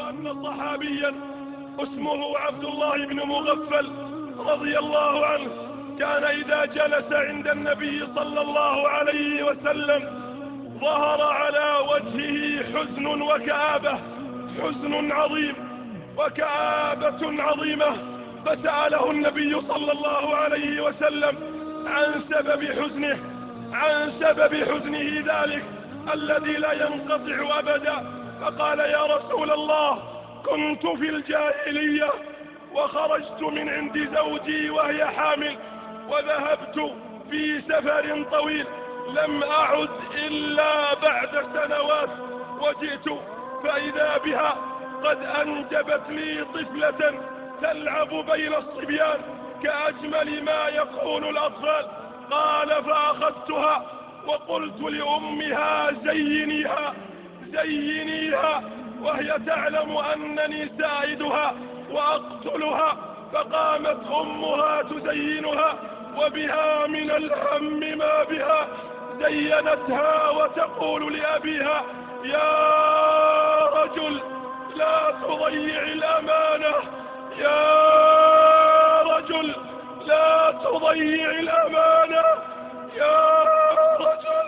أن صحابيا اسمه عبد الله بن مغفل رضي الله عنه كان إذا جلس عند النبي صلى الله عليه وسلم ظهر على وجهه حزن وكآبة، حزن عظيم وكآبة عظيمة، فسأله النبي صلى الله عليه وسلم عن سبب حزنه ذلك الذي لا ينقطع أبدا. فقال: يا رسول الله، كنت في الجاهلية وخرجت من عند زوجي وهي حامل، وذهبت في سفر طويل، لم أعد إلا بعد سنوات، وجئت فإذا بها قد أنجبت لي طفلة تلعب بين الصبيان كأجمل ما يكون الأطفال. قال: فأخذتها وقلت لأمها: زينيها، وهي تعلم أنني سائدها وأقتلها. فقامت أمها تزينها، وبها من الهم ما بها، زينتها وتقول لأبيها: يا رجل لا تضيع الأمانة، يا رجل لا تضيع الأمانة، يا رجل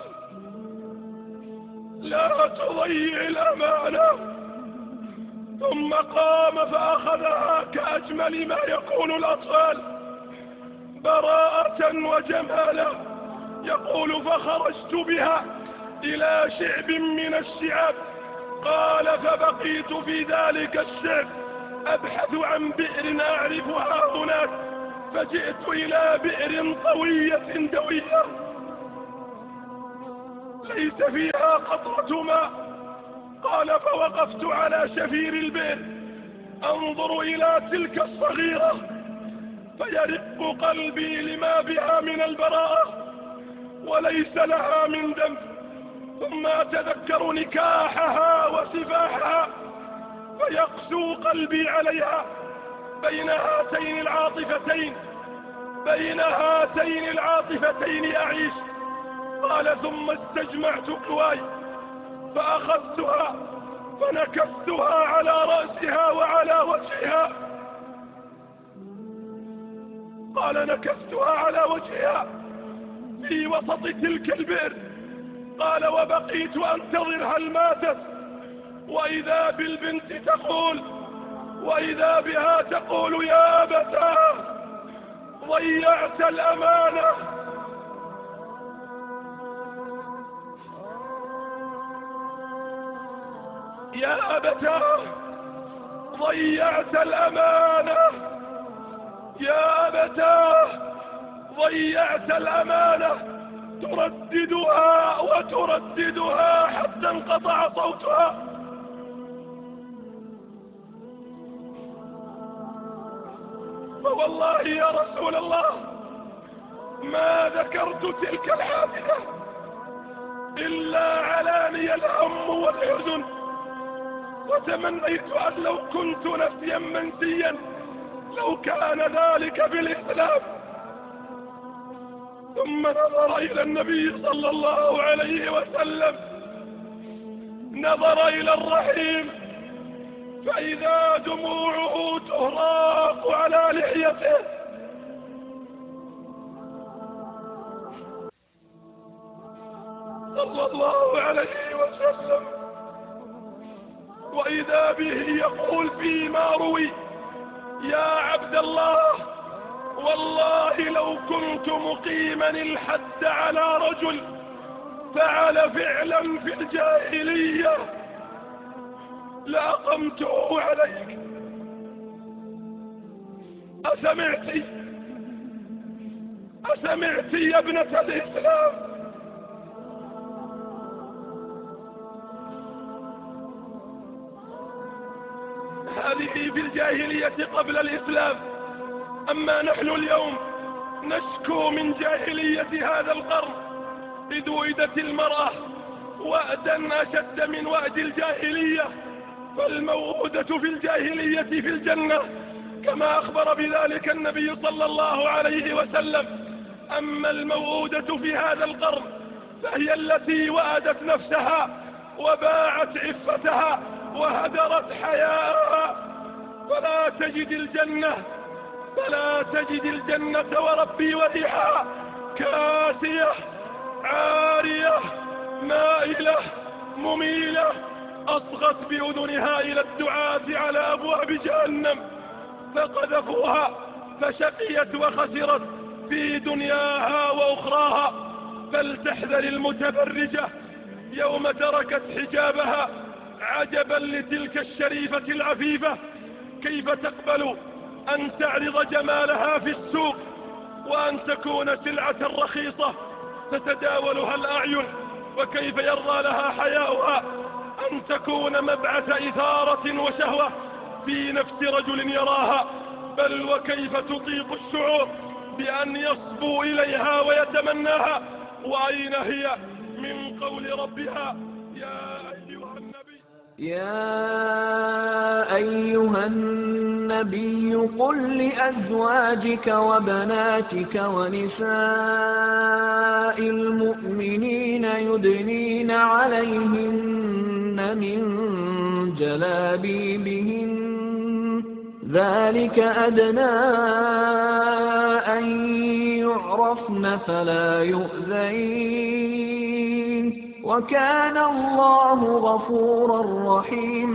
لا تضيع الأمانة. ثم قام فأخذها كأجمل ما يكون الأطفال براءة وجمالا. يقول: فخرجت بها إلى شعب من الشعاب. قال: فبقيت في ذلك الشعب أبحث عن بئر أعرفها هناك، فجئت إلى بئر طوية دوية ليس فيها قطرة ماء. قال: فوقفت على شفير البئر أنظر إلى تلك الصغيرة، فيرق قلبي لما بها من البراءة وليس لها من ذنب. ثم أتذكر نكاحها وسفاحها، فيقسو قلبي عليها بين هاتين العاطفتين أعيش. قال: ثم استجمعت قواي فأخذتها فنكستها على رأسها وعلى وجهها. قال: نكستها على وجهها في وسط تلك البئر. قال: وبقيت أنتظر هل ماتت، وإذا بالبنت تقول، وإذا بها تقول: يا أبتاه ضيعت الأمانة، يا أبتاه ضيعت الأمانة، يا أبتاه ضيعت الأمانة. ترددها وترددها حتى انقطع صوتها. فوالله يا رسول الله ما ذكرت تلك الحادثة إلا علاني الهم والحزن، وتمنيت أن لو كنت نسيا منسيا لو كان ذلك بالإسلام. ثم نظر إلى النبي صلى الله عليه وسلم، نظر إلى الرحيم، فإذا دموعه تهراق على لحيته. صلى الله عليه وسلم، وإذا به يقول فيما روي: يا عبد الله، والله لو كنت مقيما الحد على رجل فعل فعلا في الجاهلية لأقمته عليك. أسمعت يا ابنة الإسلام؟ هذه في الجاهلية قبل الإسلام. أما نحن اليوم نشكو من جاهلية هذا القرن، إذ وئدت المرأة وأدا أشد من وأد الجاهلية، فالموءودة في الجاهلية في الجنة كما أخبر بذلك النبي صلى الله عليه وسلم. أما الموءودة في هذا القرن فهي التي وأدت نفسها وباعت عفتها وهدرت حياءها. فلا تجد الجنة وربي وريحها كاسية عارية مائلة مميلة أصغت بأذنها إلى الدعاة على أبواب جهنم فقذفوها فشقيت وخسرت في دنياها وأخراها. فلتحذر المتبرجة يوم تركت حجابها. عجبا لتلك الشريفة العفيفة كيف تقبل أن تعرض جمالها في السوق وأن تكون سلعة رخيصة تتداولها الأعين. وكيف يرضى لها حياؤها أن تكون مبعث إثارة وشهوة في نفس رجل يراها. بل وكيف تطيق الشعور بأن يصبو إليها ويتمناها. وأين هي من قول ربها يا أيها النبي قل لأزواجك وبناتك ونساء المؤمنين يدنين عليهن من جلابيبهن ذلك أدنى أن يعرفن فلا يؤذين وكان الله غفورا رحيما.